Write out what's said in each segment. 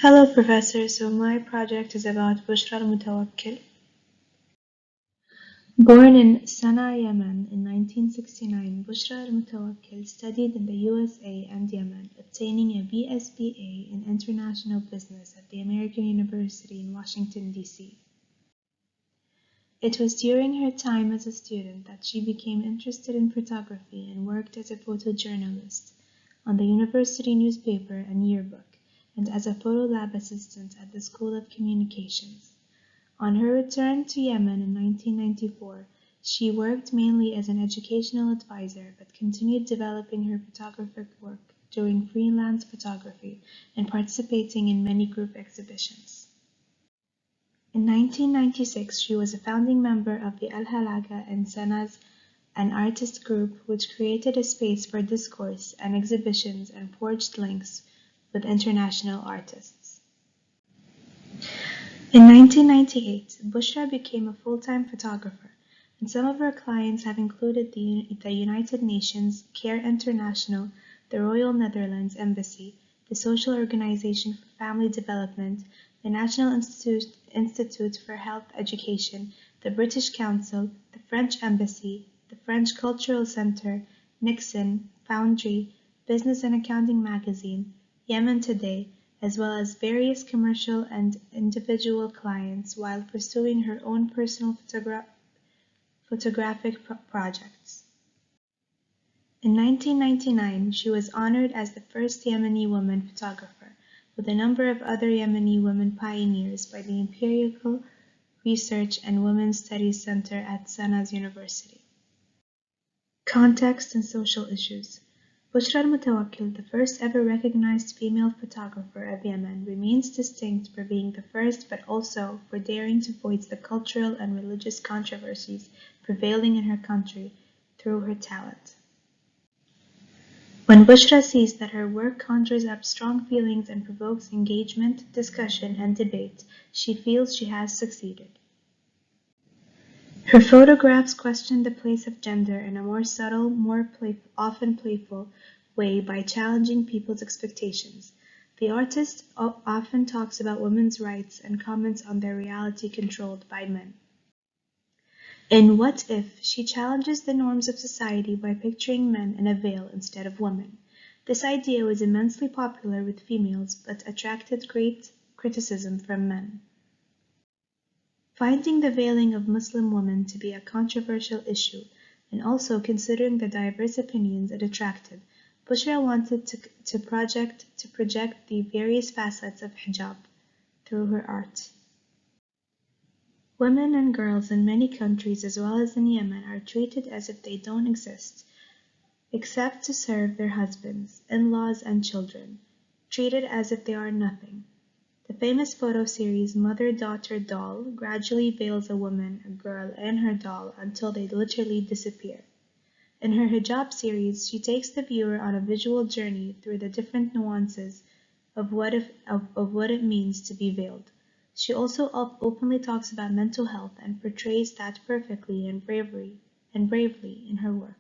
Hello, Professor. So my project is about Boushra AlMutawakel. Born in Sana'a, Yemen in 1969, Boushra AlMutawakel studied in the USA and Yemen, obtaining a BSBA in International Business at the American University in Washington, D.C. It was during her time as a student that she became interested in photography and worked as a photojournalist on the university newspaper and yearbook, and as a photo lab assistant at the School of Communications. On her return to Yemen in 1994, she worked mainly as an educational advisor but continued developing her photographic work, doing freelance photography and participating in many group exhibitions. In 1996, she was a founding member of the Al-Halaga and Sanaz, an artist group which created a space for discourse and exhibitions and forged links with international artists. In 1998, Boushra became a full-time photographer, and some of her clients have included the United Nations, CARE International, the Royal Netherlands Embassy, the Social Organization for Family Development, the National Institute for Health Education, the British Council, the French Embassy, the French Cultural Center, Nixon, Foundry, Business and Accounting Magazine, Yemen Today, as well as various commercial and individual clients while pursuing her own personal photographic projects. In 1999, she was honored as the first Yemeni woman photographer, with a number of other Yemeni women pioneers by the Empirical Research and Women's Studies Center at Sanaz University. Context and social issues. Boushra AlMutawakel, the first ever recognized female photographer of Yemen, remains distinct for being the first but also for daring to voice the cultural and religious controversies prevailing in her country through her talent. When Boushra sees that her work conjures up strong feelings and provokes engagement, discussion, and debate, she feels she has succeeded. Her photographs question the place of gender in a more subtle, often playful way by challenging people's expectations. The artist often talks about women's rights and comments on their reality controlled by men. In What If, she challenges the norms of society by picturing men in a veil instead of women. This idea was immensely popular with females but attracted great criticism from men. Finding the veiling of Muslim women to be a controversial issue, and also considering the diverse opinions it attracted, Boushra wanted to project the various facets of hijab through her art. Women and girls in many countries as well as in Yemen are treated as if they don't exist, except to serve their husbands, in-laws, and children, treated as if they are nothing. The famous photo series Mother-Daughter Doll gradually veils a woman, a girl, and her doll until they literally disappear. In her hijab series, she takes the viewer on a visual journey through the different nuances of what it means to be veiled. She also openly talks about mental health and portrays that perfectly and bravely in her work.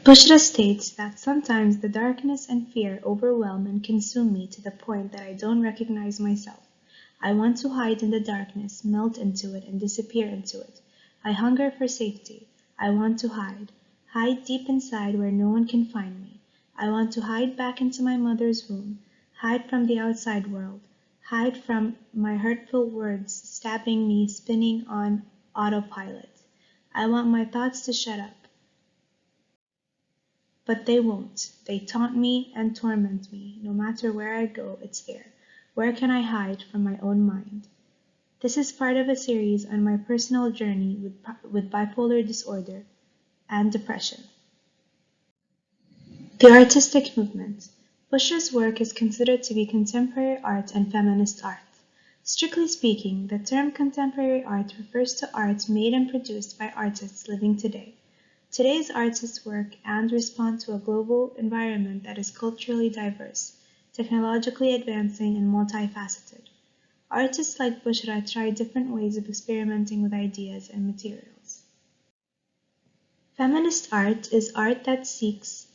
Boushra states that sometimes the darkness and fear overwhelm and consume me to the point that I don't recognize myself. I want to hide in the darkness, melt into it, and disappear into it. I hunger for safety. I want to hide deep inside where no one can find me. I want to hide back into my mother's womb, hide from the outside world, hide from my hurtful words stabbing me, spinning on autopilot. I want my thoughts to shut up. But they won't. They taunt me and torment me. No matter where I go, it's there. Where can I hide from my own mind? This is part of a series on my personal journey with bipolar disorder and depression. The artistic movement. Boushra's work is considered to be contemporary art and feminist art. Strictly speaking, the term contemporary art refers to art made and produced by artists living today. Today's artists work and respond to a global environment that is culturally diverse, technologically advancing, and multifaceted. Artists like Boushra try different ways of experimenting with ideas and materials. Feminist art is art that seeks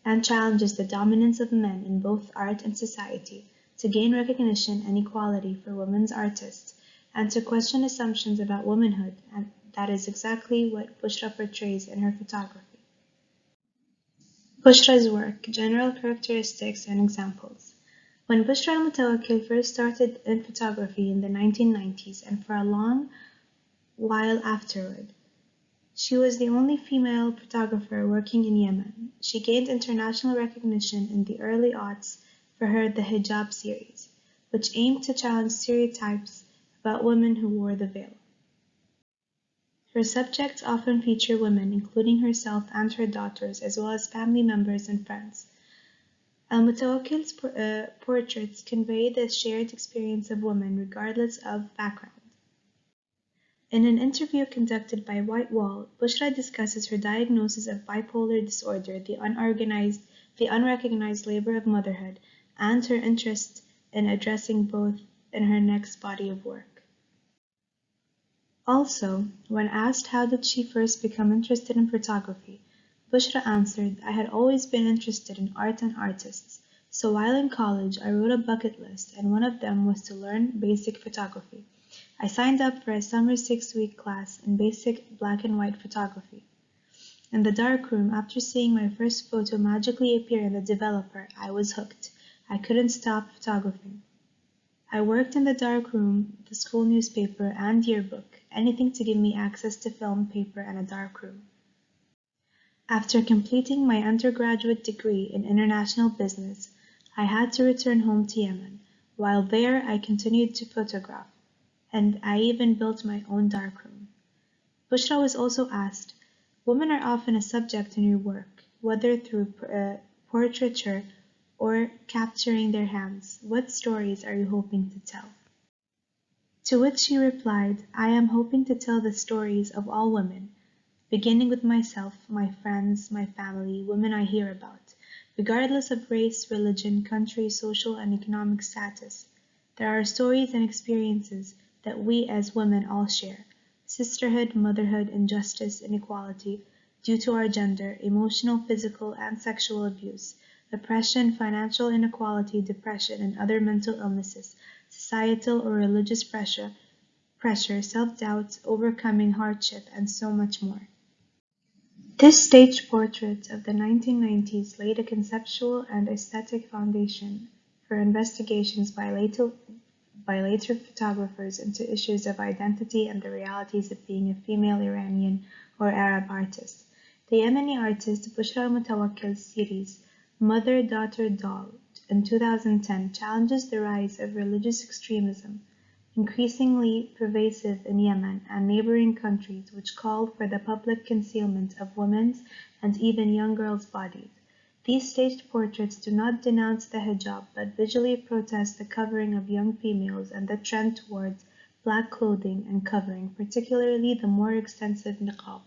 and challenges the dominance of men in both art and society, to gain recognition and equality for women's artists, and to question assumptions about womanhood, and that is exactly what Boushra portrays in her photography. Boushra's work, general characteristics and examples. When Boushra AlMutawakel first started in photography in the 1990s and for a long while afterward, she was the only female photographer working in Yemen. She gained international recognition in the early aughts for her The Hijab series, which aimed to challenge stereotypes about women who wore the veil. Her subjects often feature women, including herself and her daughters, as well as family members and friends. AlMutawakkel's portraits convey the shared experience of women regardless of background. In an interview conducted by White Wall, Boushra discusses her diagnosis of bipolar disorder, the unrecognized labor of motherhood, and her interest in addressing both in her next body of work. Also, when asked how did she first become interested in photography, Boushra answered, "I had always been interested in art and artists, so while in college I wrote a bucket list and one of them was to learn basic photography. I signed up for a summer 6-week class in basic black and white photography. In the darkroom, after seeing my first photo magically appear in the developer, I was hooked. I couldn't stop photographing. I worked in the darkroom, the school newspaper, and yearbook, anything to give me access to film, paper, and a darkroom. After completing my undergraduate degree in international business, I had to return home to Yemen. While there, I continued to photograph, and I even built my own darkroom." Boushra was also asked, "Women are often a subject in your work, whether through portraiture or capturing their hands. What stories are you hoping to tell?" To which she replied, "I am hoping to tell the stories of all women, beginning with myself, my friends, my family, women I hear about, regardless of race, religion, country, social and economic status. There are stories and experiences that we as women all share: sisterhood, motherhood, injustice, inequality due to our gender, emotional, physical, and sexual abuse, oppression, financial inequality, depression, and other mental illnesses, societal or religious pressure, self-doubt, overcoming hardship, and so much more." This stage portrait of the 1990s laid a conceptual and aesthetic foundation for investigations by later photographers into issues of identity and the realities of being a female Iranian or Arab artist. The Yemeni artist Boushra AlMutawakkel's series Mother, Daughter, Doll in 2010 challenges the rise of religious extremism, increasingly pervasive in Yemen and neighboring countries, which called for the public concealment of women's and even young girls' bodies. These staged portraits do not denounce the hijab, but visually protest the covering of young females and the trend towards black clothing and covering, particularly the more extensive niqab.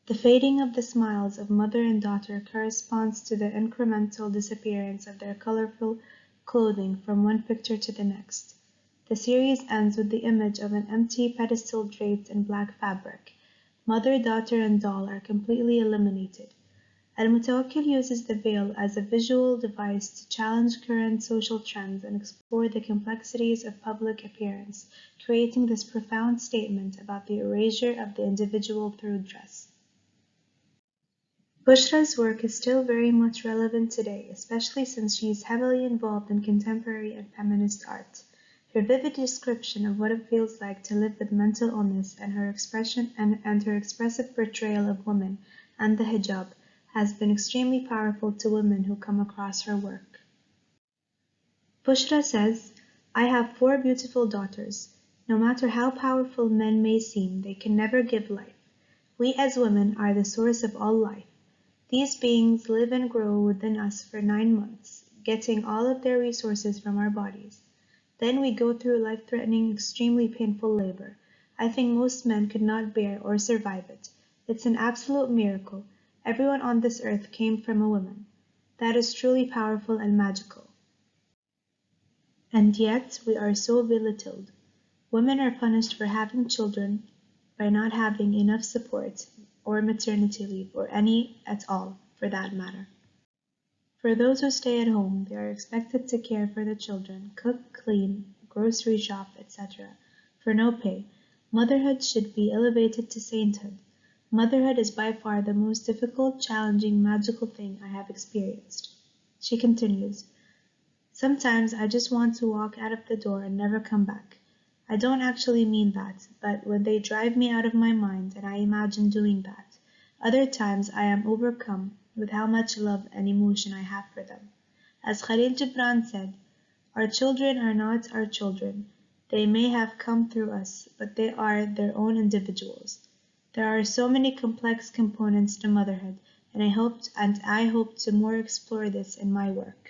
The fading of the smiles of mother and daughter corresponds to the incremental disappearance of their colorful clothing from one picture to the next. The series ends with the image of an empty pedestal draped in black fabric. Mother, daughter, and doll are completely eliminated. AlMutawakkel uses the veil as a visual device to challenge current social trends and explore the complexities of public appearance, creating this profound statement about the erasure of the individual through dress. Boushra's work is still very much relevant today, especially since she is heavily involved in contemporary and feminist art. Her vivid description of what it feels like to live with mental illness and her expressive portrayal of women and the hijab has been extremely powerful to women who come across her work. Boushra says, "I have 4 beautiful daughters. No matter how powerful men may seem, they can never give life. We as women are the source of all life. These beings live and grow within us for 9 months, getting all of their resources from our bodies. Then we go through life-threatening, extremely painful labor. I think most men could not bear or survive it. It's an absolute miracle. Everyone on this earth came from a woman. That is truly powerful and magical. And yet, we are so belittled. Women are punished for having children by not having enough support or maternity leave, or any at all, for that matter. For those who stay at home, they are expected to care for the children, cook, clean, grocery shop, etc., for no pay. Motherhood should be elevated to sainthood. Motherhood is by far the most difficult, challenging, magical thing I have experienced. She continues, sometimes I just want to walk out of the door and never come back. I don't actually mean that, but when they drive me out of my mind and I imagine doing that, other times I am overcome with how much love and emotion I have for them. As Khalil Gibran said, our children are not our children. They may have come through us, but they are their own individuals. There are so many complex components to motherhood, and I hope to more explore this in my work.